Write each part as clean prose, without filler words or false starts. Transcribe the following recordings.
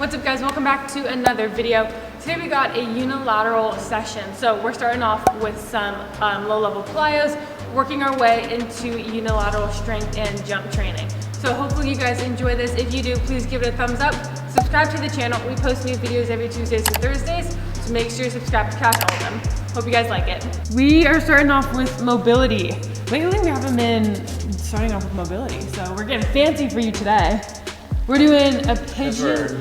What's up guys, welcome back to another video. Today we got a unilateral session. So we're starting off with some low-level plyos, working our way into unilateral strength and jump training. So hopefully you guys enjoy this. If you do, please give it a thumbs up. Subscribe to the channel. We post new videos every Tuesdays and Thursdays, so make sure you subscribe to catch all of them. Hope you guys like it. We are starting off with mobility. Lately we haven't been starting off with mobility, so we're getting fancy for you today. We're doing a pigeon.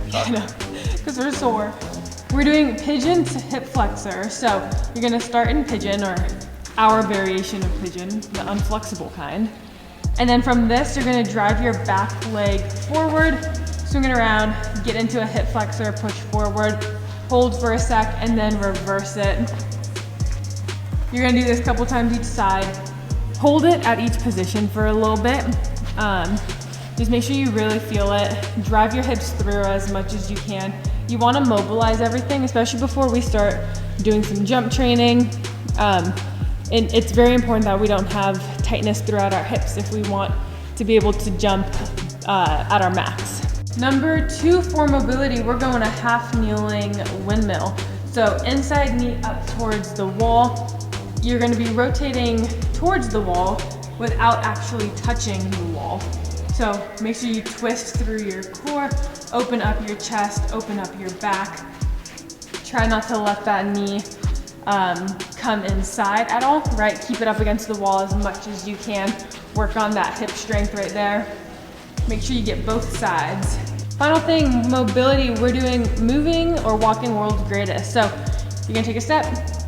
Because we're sore. We're doing pigeon to hip flexor. So you're gonna start in pigeon, or our variation of pigeon, the unflexible kind. And then from this, you're gonna drive your back leg forward, swing it around, get into a hip flexor, push forward, hold for a sec, and then reverse it. You're gonna do this a couple times each side. Hold it at each position for a little bit. Just make sure you really feel it. Drive your hips through as much as you can. You want to mobilize everything, especially before we start doing some jump training. And it's very important that we don't have tightness throughout our hips if we want to be able to jump at our max. Number 2 for mobility, we're going a half kneeling windmill. So inside knee up towards the wall. You're going to be rotating towards the wall without actually touching the wall. So make sure you twist through your core, open up your chest, open up your back. Try not to let that knee come inside at all, right? Keep it up against the wall as much as you can. Work on that hip strength right there. Make sure you get both sides. Final thing, mobility, we're doing moving or walking world's greatest. So you're gonna take a step,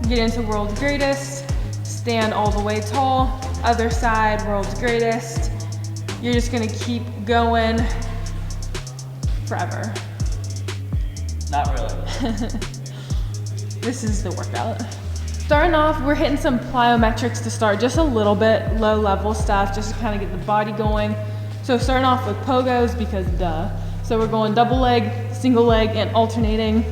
get into world's greatest, stand all the way tall, other side, world's greatest. You're just gonna keep going forever. Not really. This is the workout. Starting off, we're hitting some plyometrics to start, just a little bit, low level stuff, just to kind of get the body going. So starting off with pogos, because duh. So we're going double leg, single leg, and alternating.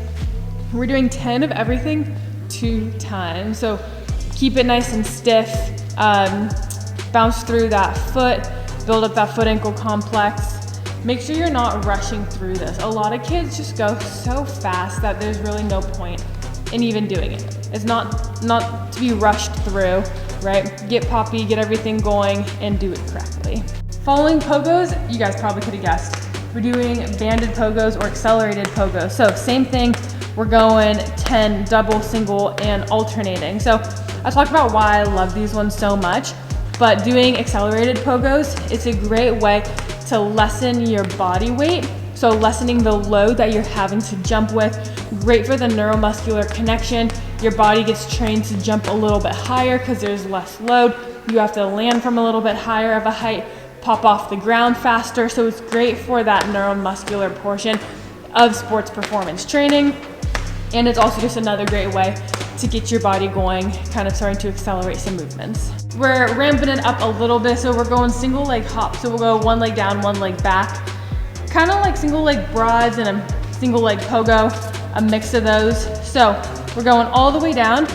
We're doing 10 of everything 2 times. So keep it nice and stiff, bounce through that foot, build up that foot ankle complex. Make sure you're not rushing through this. A lot of kids just go so fast that there's really no point in even doing it. It's not to be rushed through, right? Get poppy, get everything going, and do it correctly. Following pogos, you guys probably could have guessed. We're doing banded pogos or accelerated pogos. So same thing, we're going 10 double, single, and alternating. So I talked about why I love these ones so much. But doing accelerated pogos, it's a great way to lessen your body weight. So lessening the load that you're having to jump with. Great for the neuromuscular connection. Your body gets trained to jump a little bit higher because there's less load. You have to land from a little bit higher of a height, pop off the ground faster. So it's great for that neuromuscular portion of sports performance training. And it's also just another great way to get your body going, kind of starting to accelerate some movements. We're ramping it up a little bit, so we're going single leg hop. So we'll go one leg down, one leg back. Kind of like single leg broads and a single leg pogo, a mix of those. So we're going all the way down.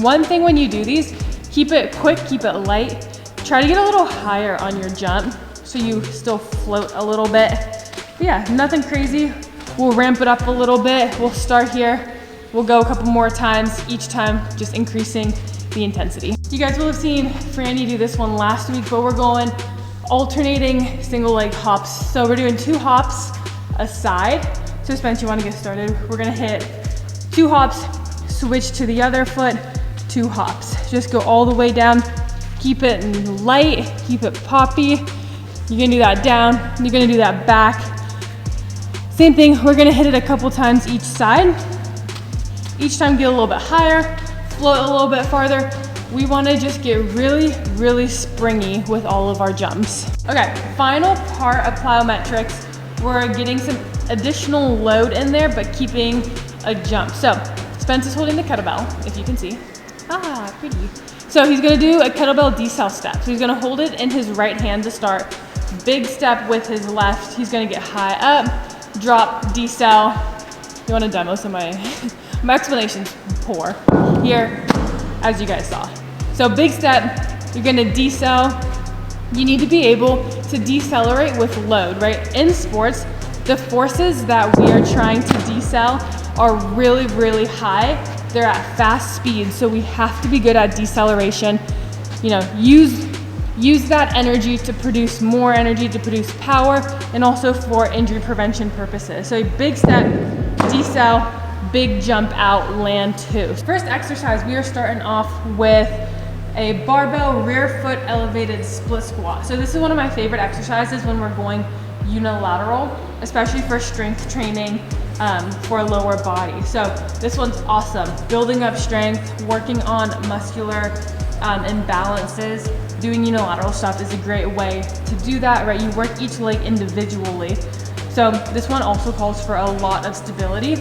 One thing when you do these, keep it quick, keep it light. Try to get a little higher on your jump so you still float a little bit. But yeah, nothing crazy. We'll ramp it up a little bit. We'll start here. We'll go a couple more times, each time just increasing the intensity. You guys will have seen Franny do this one last week, but we're going alternating single leg hops. So we're doing 2 hops a side. So Spence, you wanna get started? We're gonna hit 2 hops, switch to the other foot, 2 hops. Just go all the way down. Keep it light, keep it poppy. You're gonna do that down, you're gonna do that back. Same thing, we're gonna hit it a couple times each side. Each time get a little bit higher, float a little bit farther. We wanna just get really, really springy with all of our jumps. Okay, final part of plyometrics. We're getting some additional load in there, but keeping a jump. So Spence is holding the kettlebell, if you can see. Ah, pretty. So he's gonna do a kettlebell decel step. So he's gonna hold it in his right hand to start. Big step with his left. He's gonna get high up, drop, decel. You wanna demo some of my explanation's poor here, as you guys saw. So big step, you're gonna decel. You need to be able to decelerate with load, right? In sports, The forces that we are trying to decel are really, really high. They're at fast speed, so we have to be good at deceleration. You know, use that energy to produce more energy, to produce power, and also for injury prevention purposes. So a big step, decel, big jump out, land 2. First exercise, we are starting off with a barbell rear foot elevated split squat. So this is one of my favorite exercises when we're going unilateral, especially for strength training for lower body. So this one's awesome. Building up strength, working on muscular imbalances. Doing unilateral stuff is a great way to do that, right? You work each leg individually. So this one also calls for a lot of stability.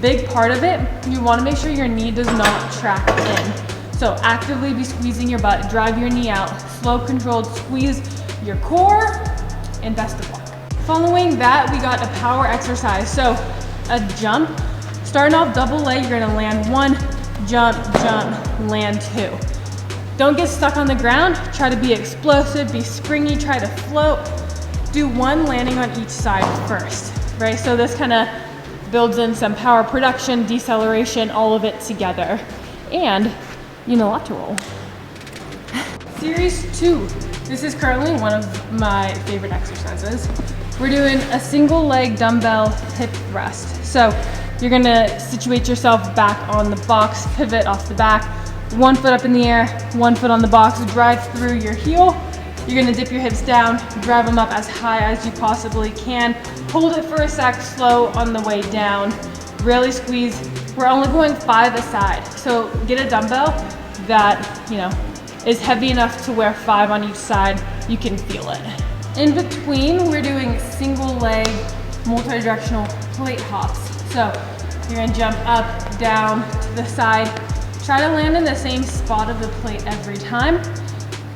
Big part of it, you want to make sure your knee does not track in. So actively be squeezing your butt, drive your knee out, slow controlled squeeze your core, and best of luck. Following that, we got a power exercise. So a jump, starting off double leg, you're gonna land 1, jump, jump, land 2. Don't get stuck on the ground, try to be explosive, be springy, try to float. Do 1 landing on each side first, right? So this kind of builds in some power production, deceleration, all of it together. And unilateral. Series 2. This is currently one of my favorite exercises. We're doing a single leg dumbbell hip thrust. So you're gonna situate yourself back on the box, pivot off the back, 1 foot up in the air, 1 foot on the box, drive through your heel. You're gonna dip your hips down, drive them up as high as you possibly can. Hold it for a sec, slow on the way down. Really squeeze. We're only going 5 a side. So get a dumbbell that, is heavy enough to where 5 on each side, you can feel it. In between, we're doing single leg multi-directional plate hops. So you're gonna jump up, down, to the side. Try to land in the same spot of the plate every time.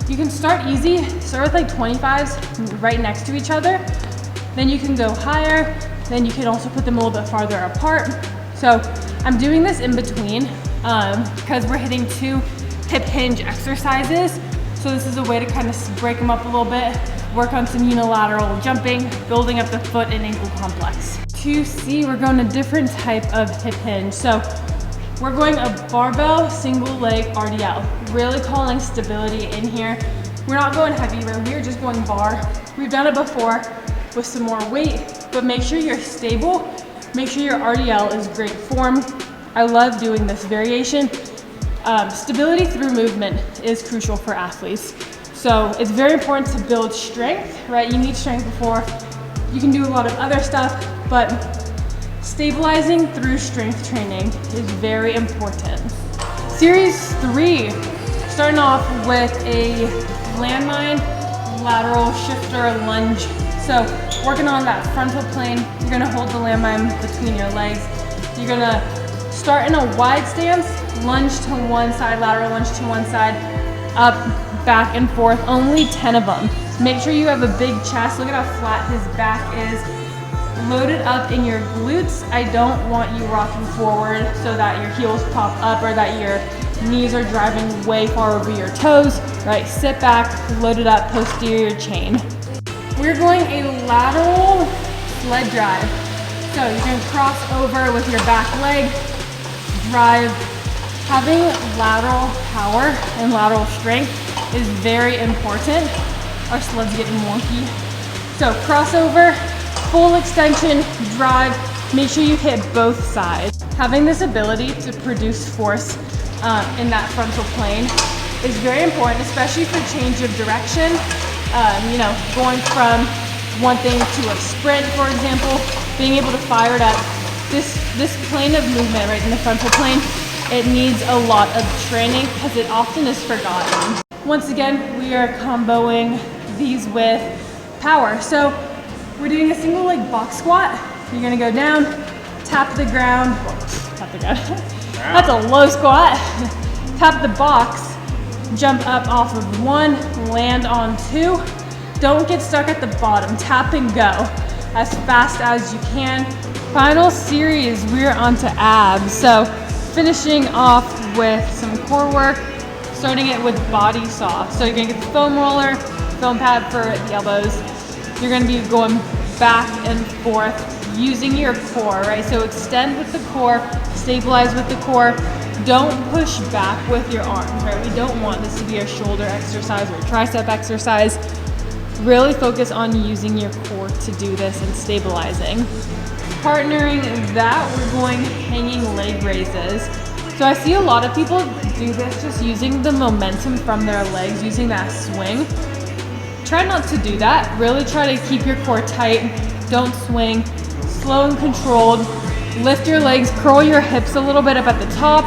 You can start easy, start with like 25s right next to each other. Then you can go higher. Then you can also put them a little bit farther apart. So I'm doing this in between because we're hitting 2 hip hinge exercises. So this is a way to kind of break them up a little bit, work on some unilateral jumping, building up the foot and ankle complex. 2C, we're going a different type of hip hinge. So we're going a barbell single leg RDL, really calling stability in here. We're not going heavy, we're just going bar. We've done it before with some more weight, but make sure you're stable. Make sure your RDL is great form. I love doing this variation. Stability through movement is crucial for athletes. So it's very important to build strength, right? You need strength before you can do a lot of other stuff, but stabilizing through strength training is very important. Series 3, starting off with a landmine lateral shifter lunge. So working on that frontal plane, you're gonna hold the landmine between your legs. You're gonna start in a wide stance, lunge to one side, lateral lunge to one side, up, back and forth, only 10 of them. Make sure you have a big chest. Look at how flat his back is. Loaded up in your glutes. I don't want you rocking forward so that your heels pop up or that your knees are driving way far over your toes, right? Sit back, loaded up, posterior chain. We're going a lateral sled drive. So you're gonna cross over with your back leg, drive. Having lateral power and lateral strength is very important. Our sled's getting wonky. So crossover, full extension, drive. Make sure you hit both sides. Having this ability to produce force in that frontal plane is very important, especially for change of direction. Going from one thing to a sprint, for example, being able to fire it up. This plane of movement, right in the frontal plane, it needs a lot of training because it often is forgotten. Once again, we are comboing these with power. So we're doing a single leg box squat. You're gonna go down, tap the ground. That's a low squat. Tap the box, jump up off of 1, land on 2. Don't get stuck at the bottom. Tap and go as fast as you can. Final series, we're onto abs. So finishing off with some core work, starting it with body saw. So you're gonna get the foam roller, foam pad for the elbows. You're gonna be going back and forth using your core, right? So extend with the core, stabilize with the core. Don't push back with your arms, right? We don't want this to be a shoulder exercise or a tricep exercise. Really focus on using your core to do this and stabilizing. Partnering that, we're going hanging leg raises. So I see a lot of people do this just using the momentum from their legs, using that swing. Try not to do that. Really try to keep your core tight. Don't swing. Slow and controlled. Lift your legs, curl your hips a little bit up at the top.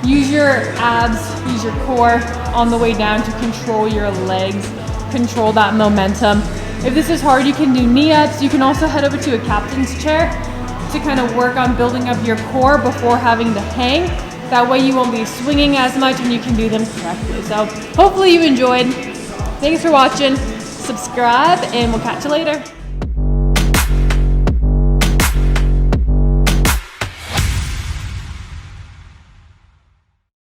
Use your abs, use your core on the way down to control your legs, control that momentum. If this is hard, you can do knee-ups. You can also head over to a captain's chair to kind of work on building up your core before having to hang. That way you won't be swinging as much and you can do them correctly. So hopefully you enjoyed. Thanks for watching. Subscribe and we'll catch you later.